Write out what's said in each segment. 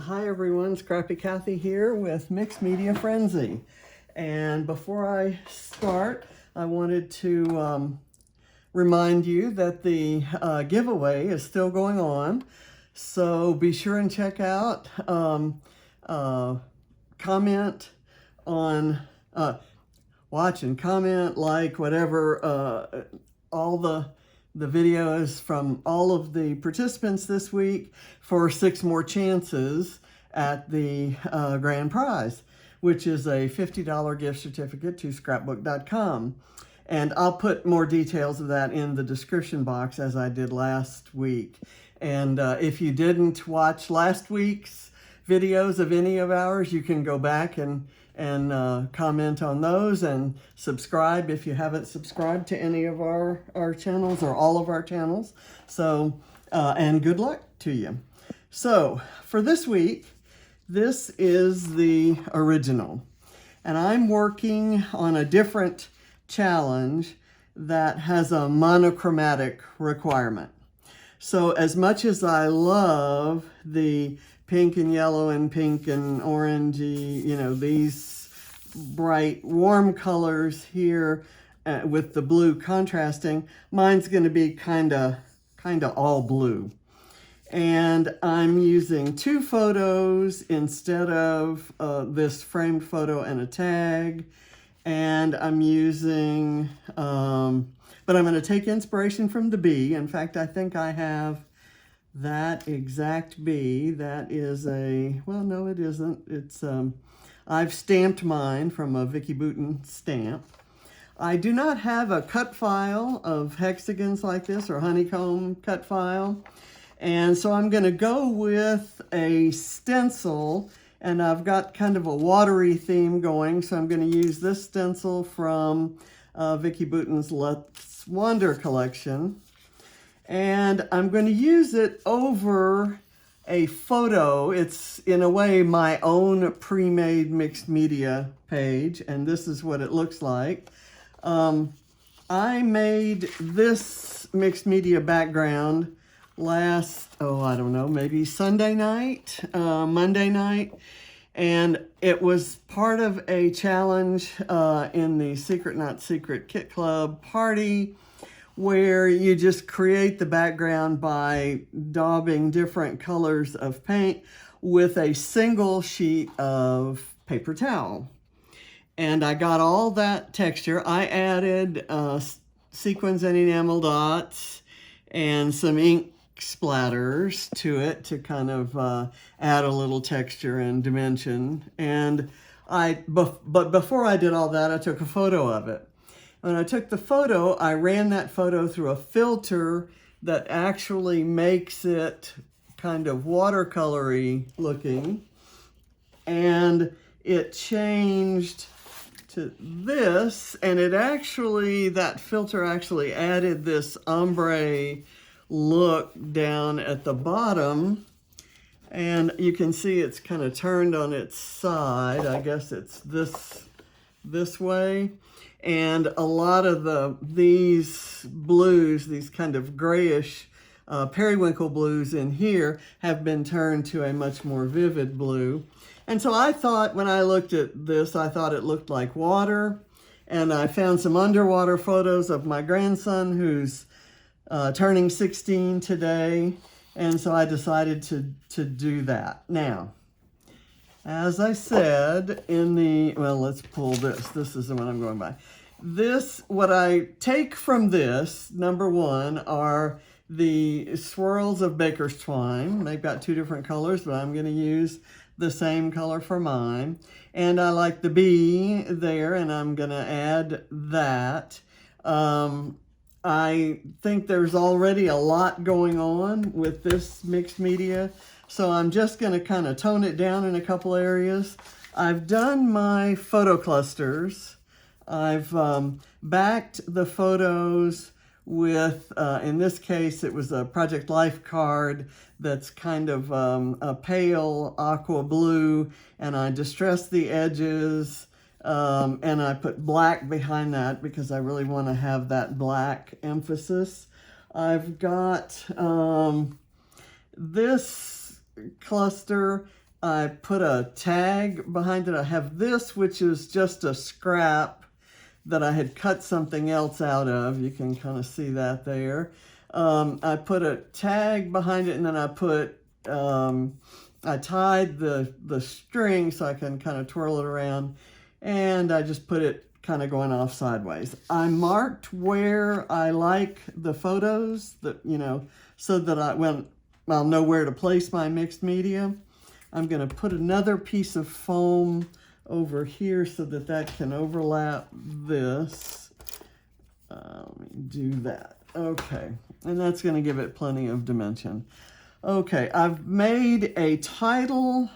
Hi everyone, Scrappy Kathy here with Mixed Media Frenzy. And before I start, I wanted to remind you that the giveaway is still going on. So be sure and check out, comment on, watch and comment, like, whatever, all the videos from all of the participants this week for 6 more chances at the grand prize, which is a $50 gift certificate to scrapbook.com. And I'll put more details of that in the description box as I did last week. And if you didn't watch last week's videos of any of ours, you can go back and comment on those and subscribe if you haven't subscribed to any of our channels or all of our channels. So, and good luck to you. So for this week, this is the original. And I'm working on a different challenge that has a monochromatic requirement. So as much as I love the pink and yellow and pink and orangey, you know, these bright warm colors here with the blue contrasting, mine's going to be kind of all blue. And I'm using 2 photos instead of this framed photo and a tag. And I'm using, but I'm going to take inspiration from the bee. In fact, I think I have that exact bee. That is a, well, no, it isn't. It's, I've stamped mine from a Vicky Bouton stamp. I do not have a cut file of hexagons like this or honeycomb cut file. And so I'm going to go with a stencil, and I've got kind of a watery theme going. So I'm going to use this stencil from Vicky Bouton's Let's Wander collection. And I'm going to use it over a photo. It's, in a way, my own pre-made mixed media page, and this is what it looks like. I made this mixed media background last, I don't know, maybe Sunday night, Monday night, and it was part of a challenge in the Secret Not Secret Kit Club party, where you just create the background by daubing different colors of paint with a single sheet of paper towel. And I got all that texture. I added sequins and enamel dots and some ink splatters to it to kind of add a little texture and dimension. And but before I did all that, I took a photo of it. When I took the photo, I ran that photo through a filter that actually makes it kind of watercolory looking. And it changed to this, and it actually, that filter actually added this ombre look down at the bottom. And you can see it's kind of turned on its side. I guess it's this way. And a lot of these blues, these kind of grayish periwinkle blues in here have been turned to a much more vivid blue. And so I thought, when I looked at this, I thought it looked like water. And I found some underwater photos of my grandson, who's turning 16 today. And so I decided to do that. Now, as I said in the, well, let's pull this. This is the one I'm going by. This, what I take from this, number one, are the swirls of baker's twine. They've got 2 different colors, but I'm going to use the same color for mine. And I like the bee there, and I'm going to add that. I think there's already a lot going on with this mixed media, so I'm just going to kind of tone it down in a couple areas. I've done my photo clusters. I've backed the photos with, in this case, it was a Project Life card that's kind of a pale aqua blue, and I distressed the edges, and I put black behind that because I really want to have that black emphasis. I've got this cluster I put a tag behind it. I have this, which is just a scrap that I had cut something else out of. You can kind of see that there. I put a tag behind it, and then I put, I tied the string so I can kind of twirl it around, and I just put it kind of going off sideways. I marked where I like the photos, that, you know, so that I'll know where to place my mixed media. I'm going to put another piece of foam over here so that that can overlap this. Let me do that. Okay, and that's going to give it plenty of dimension. Okay, I've made a title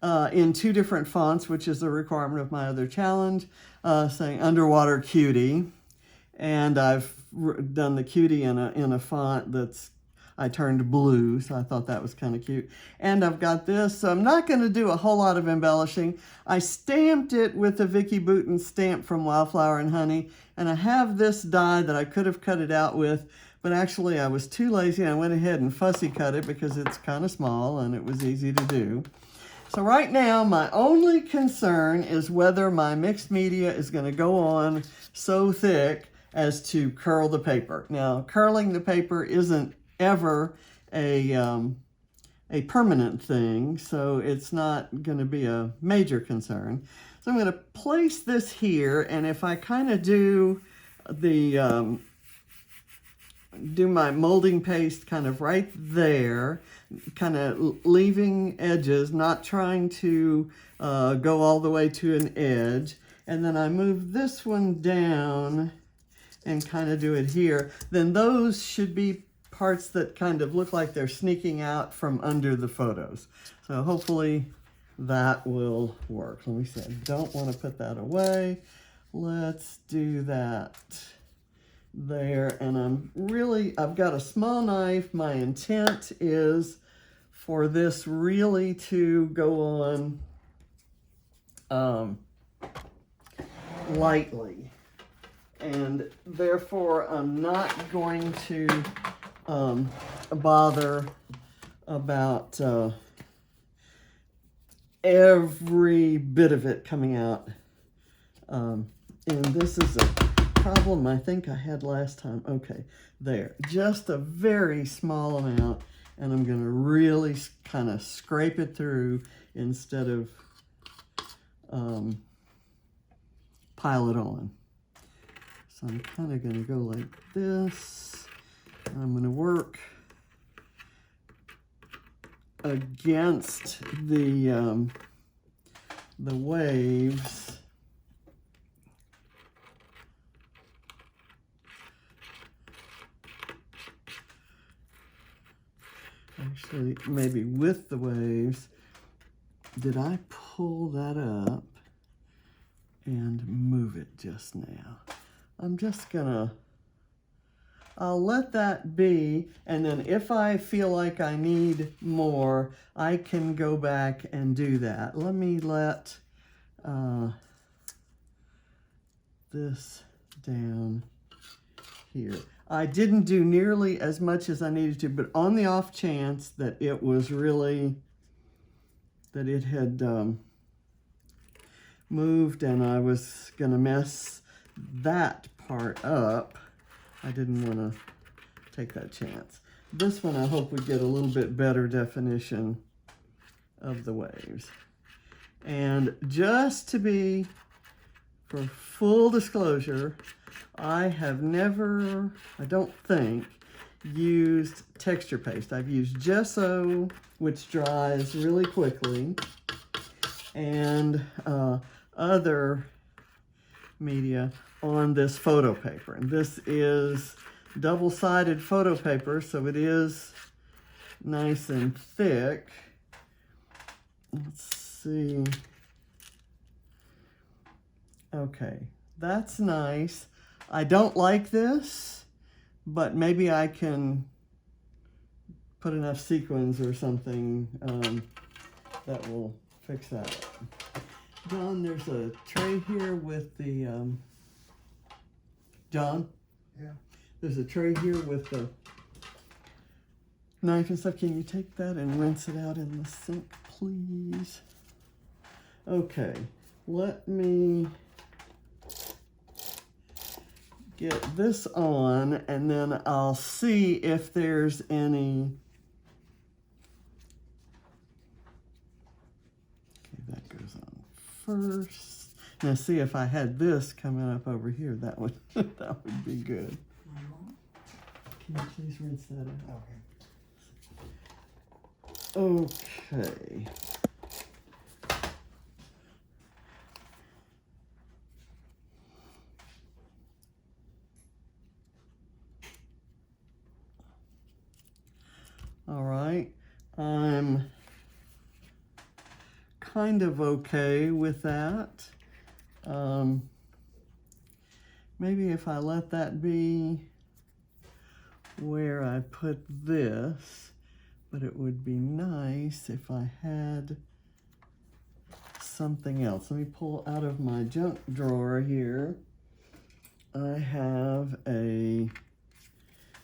in 2 different fonts, which is a requirement of my other challenge, saying Underwater Cutie. And I've done the Cutie in a font that's, I turned blue, so I thought that was kind of cute. And I've got this, so I'm not going to do a whole lot of embellishing. I stamped it with the Vicky Bouton stamp from Wildflower and Honey, and I have this die that I could have cut it out with, but actually I was too lazy and I went ahead and fussy cut it because it's kind of small and it was easy to do. So right now, my only concern is whether my mixed media is going to go on so thick as to curl the paper. Now, curling the paper isn't ever a permanent thing, so it's not going to be a major concern. So I'm going to place this here, and if I kind of do the do my molding paste kind of right there, kind of leaving edges, not trying to go all the way to an edge. And then I move this one down and kind of do it here. Then those should be parts that kind of look like they're sneaking out from under the photos. So hopefully that will work. Let me see, I don't want to put that away. Let's do that there. And I've got a small knife. My intent is for this really to go on lightly, and therefore I'm not going to bother about every bit of it coming out. And this is a problem I think I had last time. Okay, there, just a very small amount, and I'm going to really kind of scrape it through instead of pile it on. So I'm kind of going to go like this. I'm going to work against the waves. Actually, maybe with the waves. Did I pull that up and move it just now? I'm just gonna, I'll let that be, and then if I feel like I need more, I can go back and do that. Let me let this down here. I didn't do nearly as much as I needed to, but on the off chance that it was really, that it had moved and I was gonna mess that part up, I didn't want to take that chance. This one I hope we get a little bit better definition of the waves. And just to be, for full disclosure, I have never, I don't think, used texture paste. I've used gesso, which dries really quickly, and other media on this photo paper. And this is double-sided photo paper, so it is nice and thick. Let's see. Okay, that's nice. I don't like this, but maybe I can put enough sequins or something that will fix that up. John, there's a tray here with the, John? Yeah. There's a tray here with the knife and stuff. Can you take that and rinse it out in the sink, please? Okay, let me get this on, and then I'll see if there's any. Okay, that goes on first. Now see, if I had this coming up over here, that would that would be good. Can you please rinse that out? Okay. All right, I'm kind of okay with that. Maybe if I let that be where I put this, but it would be nice if I had something else. Let me pull out of my junk drawer here. I have a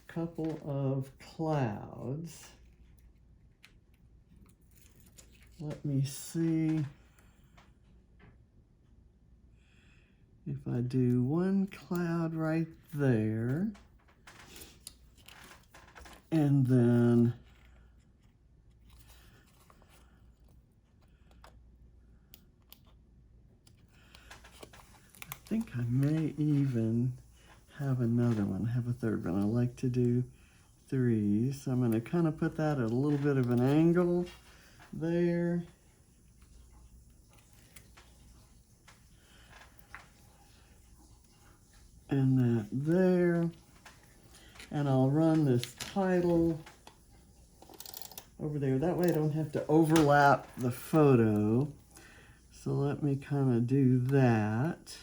couple of clouds. Let me see if I do one cloud right there, and then I think I may even have another one, have a third one. I like to do 3, so I'm going to kind of put that at a little bit of an angle there. And that there. And I'll run this title over there. That way I don't have to overlap the photo. So let me kind of do that.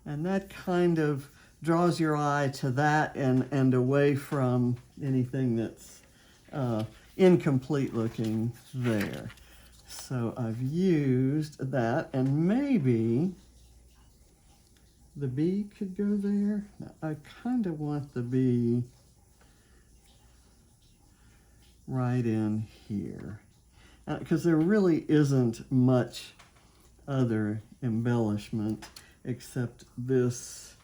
And that kind of draws your eye to that and away from anything that's incomplete looking there. So I've used that, and maybe the bee could go there. I kind of want the bee right in here, because there really isn't much other embellishment except this.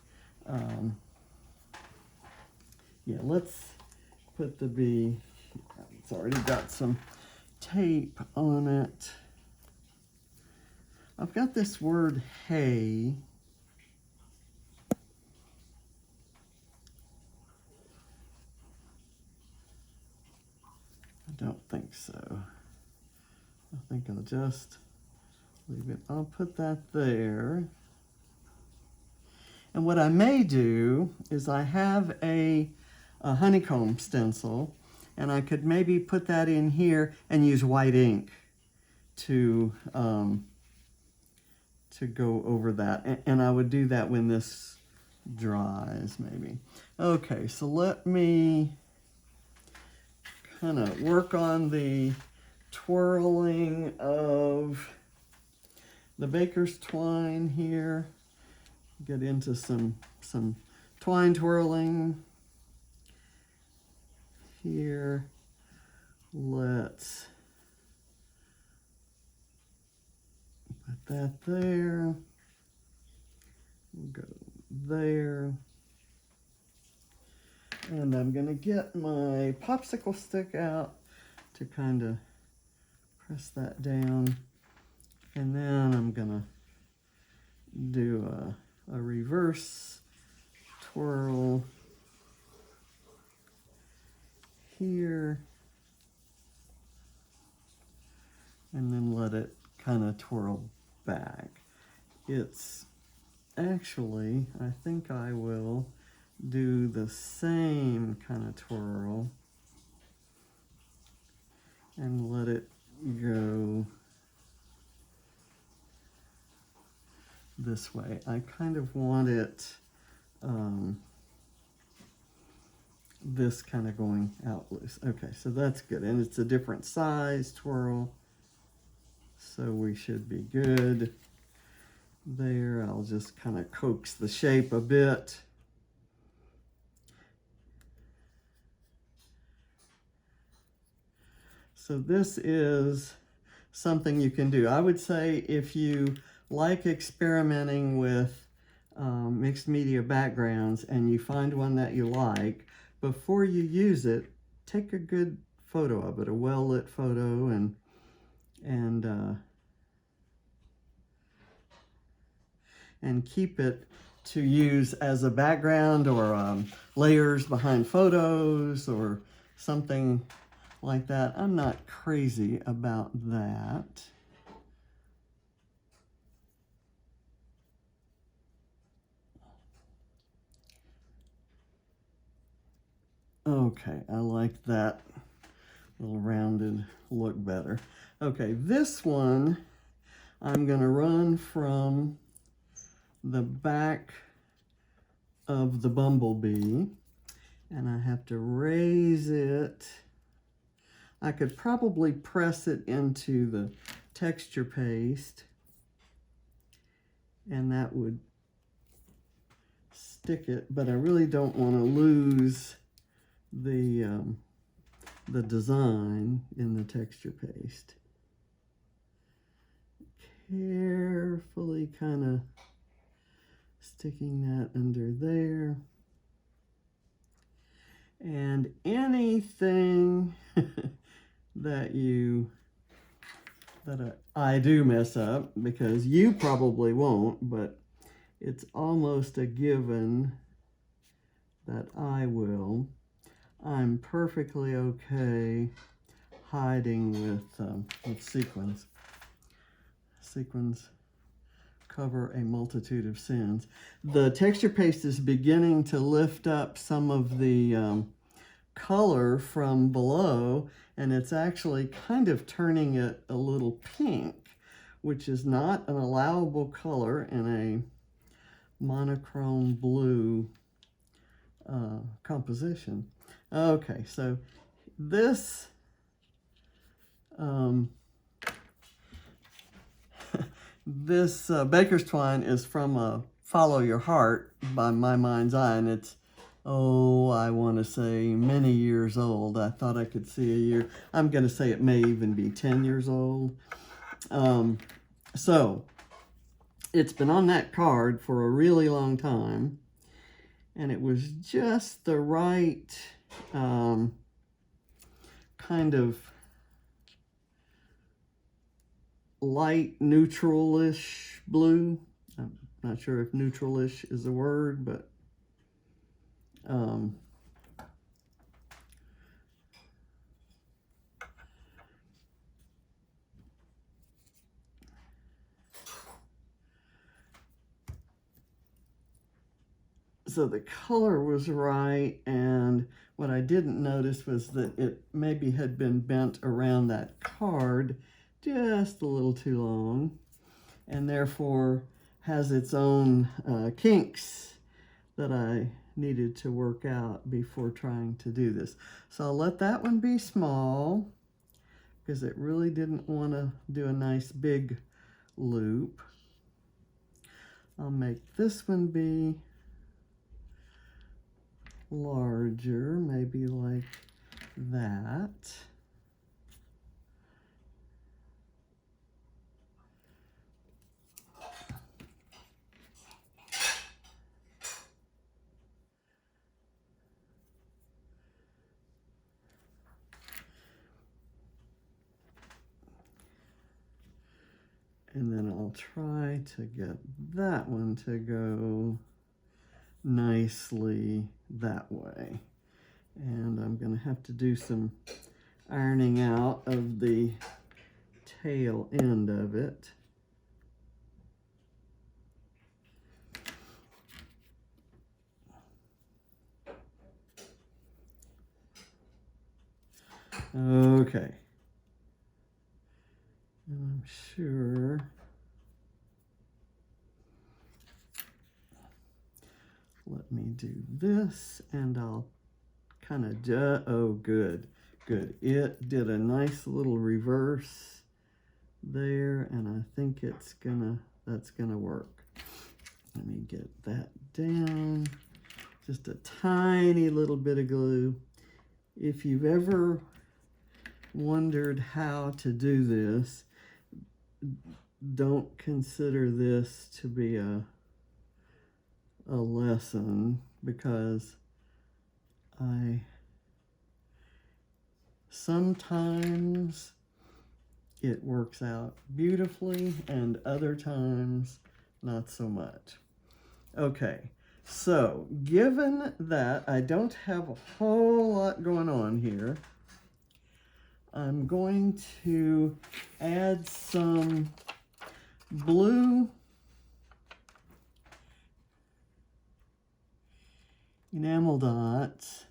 Yeah, let's put the bee. It's already got some tape on it. I've got this word hey. I don't think so. I think I'll just leave it. I'll put that there. And what I may do is I have a honeycomb stencil, and I could maybe put that in here and use white ink to go over that. And I would do that when this dries, maybe. Okay, so let me kind of work on the twirling of the baker's twine here. Get into some twine twirling here. Let's put that there. We'll go there. And I'm going to get my popsicle stick out to kind of press that down. And then I'm going to do a reverse twirl here. And then let it kind of twirl back. It's actually, I think I will do the same kind of twirl and let it go this way. I kind of want it this kind of going out loose. Okay, so that's good. And it's a different size twirl, so we should be good there. I'll just kind of coax the shape a bit. So this is something you can do. I would say if you like experimenting with mixed media backgrounds and you find one that you like, before you use it, take a good photo of it, a well-lit photo, and keep it to use as a background or layers behind photos or something like that. I'm not crazy about that. Okay, I like that little rounded look better. Okay, this one I'm gonna run from the back of the bumblebee, and I have to raise it. I could probably press it into the texture paste, and that would stick it, but I really don't want to lose the design in the texture paste. Carefully kind of sticking that under there. And anything that I do mess up, because you probably won't, but it's almost a given that I will. I'm perfectly okay hiding with sequins. Sequins cover a multitude of sins. The texture paste is beginning to lift up some of the color from below, and it's actually kind of turning it a little pink, which is not an allowable color in a monochrome blue composition. Okay, so this this baker's twine is from Follow Your Heart by My Mind's Eye, and it's, oh, I want to say many years old. I thought I could see a year. I'm going to say it may even be 10 years old. So it's been on that card for a really long time, and it was just the right kind of light neutral-ish blue. I'm not sure if neutral-ish is a word, but so the color was right, and what I didn't notice was that it maybe had been bent around that card just a little too long, and therefore has its own kinks that I needed to work out before trying to do this. So I'll let that one be small, because it really didn't want to do a nice big loop. I'll make this one be larger, maybe like that. And then I'll try to get that one to go nicely that way. And I'm going to have to do some ironing out of the tail end of it. Okay. And I'm sure let me do this, and I'll kind of oh, good. It did a nice little reverse there, and I think that's gonna work. Let me get that down. Just a tiny little bit of glue. If you've ever wondered how to do this, don't consider this to be a lesson, because sometimes it works out beautifully and other times not so much. Okay, so given that I don't have a whole lot going on here, I'm going to add some blue enamel dots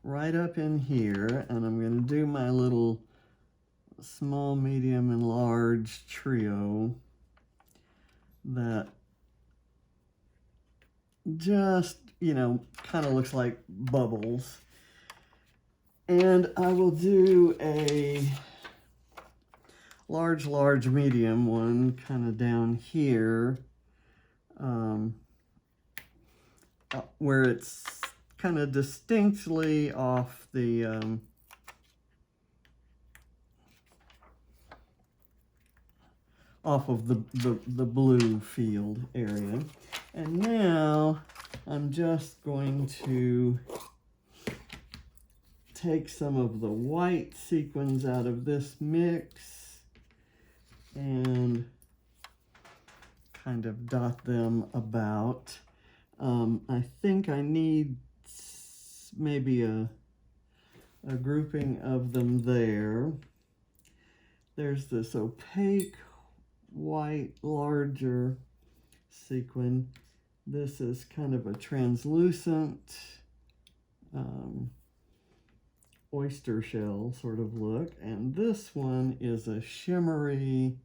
right up in here, and I'm going to do my little small, medium, and large trio that just, kind of looks like bubbles. And I will do a large, medium one kind of down here, where it's kind of distinctly off the off of the blue field area. And now I'm just going to take some of the white sequins out of this mix and kind of dot them about. I think I need maybe a grouping of them there. There's this opaque white larger sequin. This is kind of a translucent oyster shell sort of look, and this one is a shimmery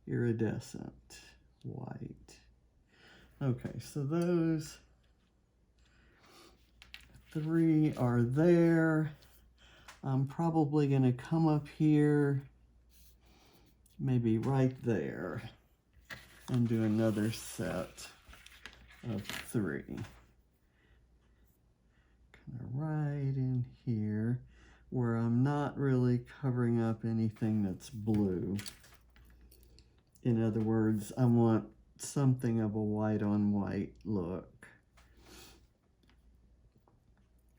iridescent white. Okay, so those three are there. I'm probably going to come up here, maybe right there, and do another set of three. Kind of right in here, where I'm not really covering up anything that's blue. In other words, I want something of a white on white look.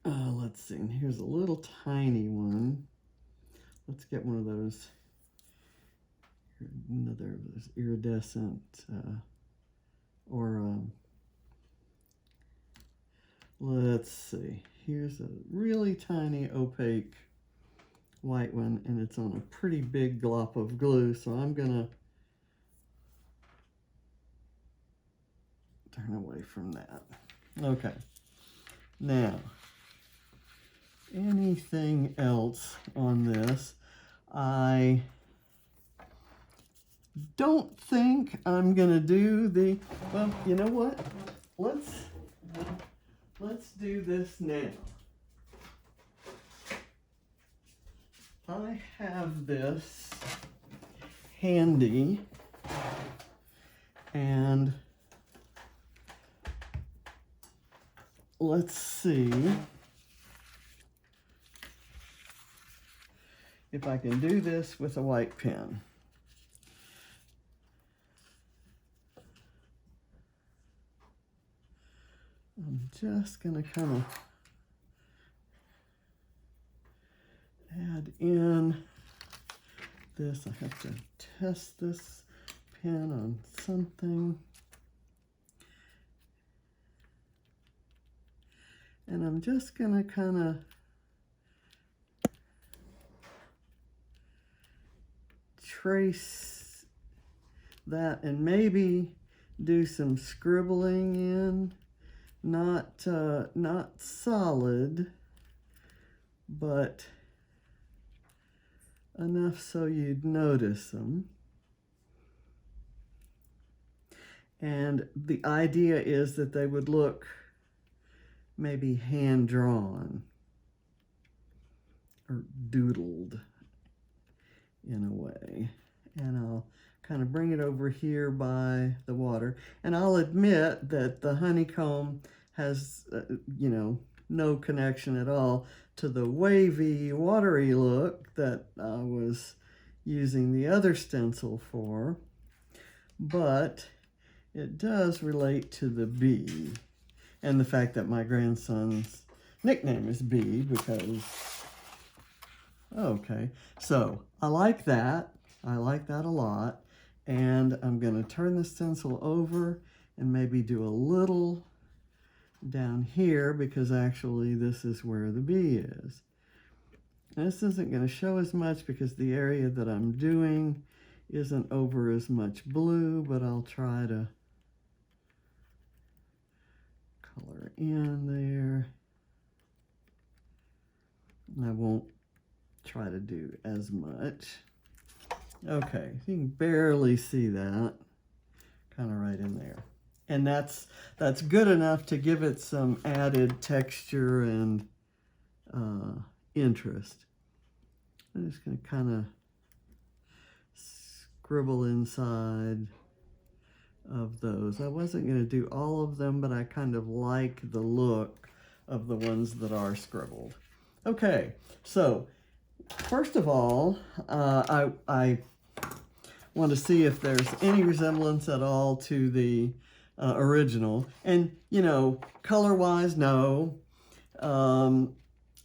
Let's see, and here's a little tiny one. Let's get one of those, another of those iridescent, let's see, here's a really tiny opaque white one, and it's on a pretty big glop of glue, so I'm gonna turn away from that. Okay, now anything else on this? I don't think I'm gonna do the, well, you know what? Let's do this now. I have this handy, and let's see if I can do this with a white pen. I'm just going to kind of add in this. I have to test this pen on something. And I'm just going to kind of trace that and maybe do some scribbling in. Not solid, but enough so you'd notice them. And the idea is that they would look maybe hand-drawn or doodled in a way. And I'll kind of bring it over here by the water. And I'll admit that the honeycomb has, no connection at all to the wavy, watery look that I was using the other stencil for, but it does relate to the bee and the fact that my grandson's nickname is Bee because, okay, so I like that. I like that a lot. And I'm going to turn the stencil over and maybe do a little down here because actually this is where the bee is. This isn't going to show as much because the area that I'm doing isn't over as much blue, but I'll try to color in there. And I won't try to do as much. Okay, you can barely see that, kind of right in there. And that's good enough to give it some added texture and interest. I'm just going to kind of scribble inside of those. I wasn't going to do all of them, but I kind of like the look of the ones that are scribbled. Okay, so first of all, I want to see if there's any resemblance at all to the original. And, you know, color-wise, no.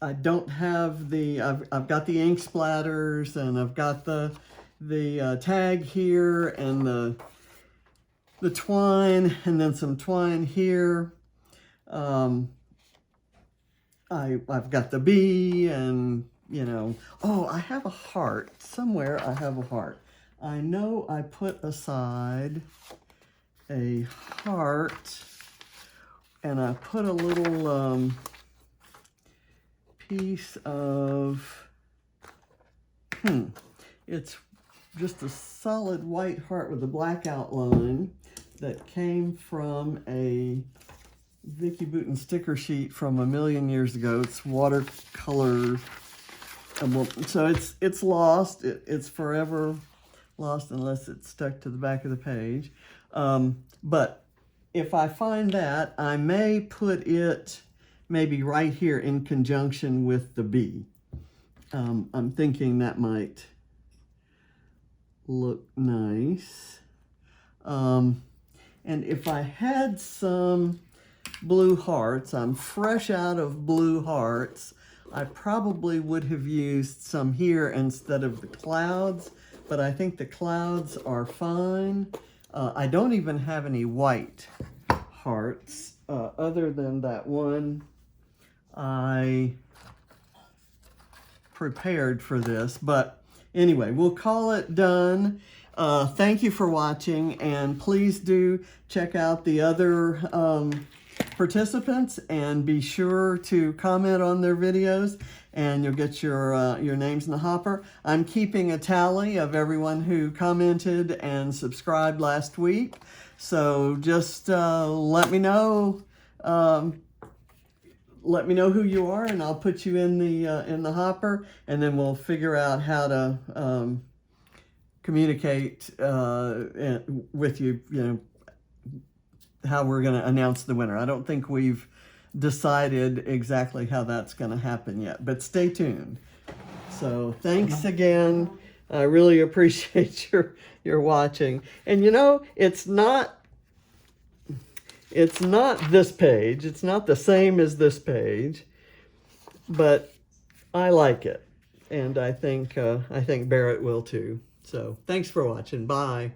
I don't have the, I've got the ink splatters, and I've got the tag here, and the twine, and then some twine here. I've got the bee, and, you know, oh, I have a heart. Somewhere I have a heart. I know I put aside a heart, and I put a little piece of, it's just a solid white heart with a black outline that came from a Vicki Boutin sticker sheet from a million years ago. It's watercolor, so it's lost. It's forever lost unless it's stuck to the back of the page. But if I find that, I may put it maybe right here in conjunction with the bee. I'm thinking that might look nice. And if I had some blue hearts, I'm fresh out of blue hearts, I probably would have used some here instead of the clouds, but I think the clouds are fine. I don't even have any white hearts other than that one I prepared for this. But anyway, we'll call it done. Thank you for watching, and please do check out the other participants and be sure to comment on their videos, and you'll get your names in the hopper. I'm keeping a tally of everyone who commented and subscribed last week, so just let me know. Let me know who you are, and I'll put you in the hopper, and then we'll figure out how to communicate with you. You know, how we're going to announce the winner. I don't think we've decided exactly how that's going to happen yet, but stay tuned. So thanks again. I really appreciate your watching. And you know, it's not this page. It's not the same as this page, but I like it, and I think Barrett will too. So thanks for watching. Bye.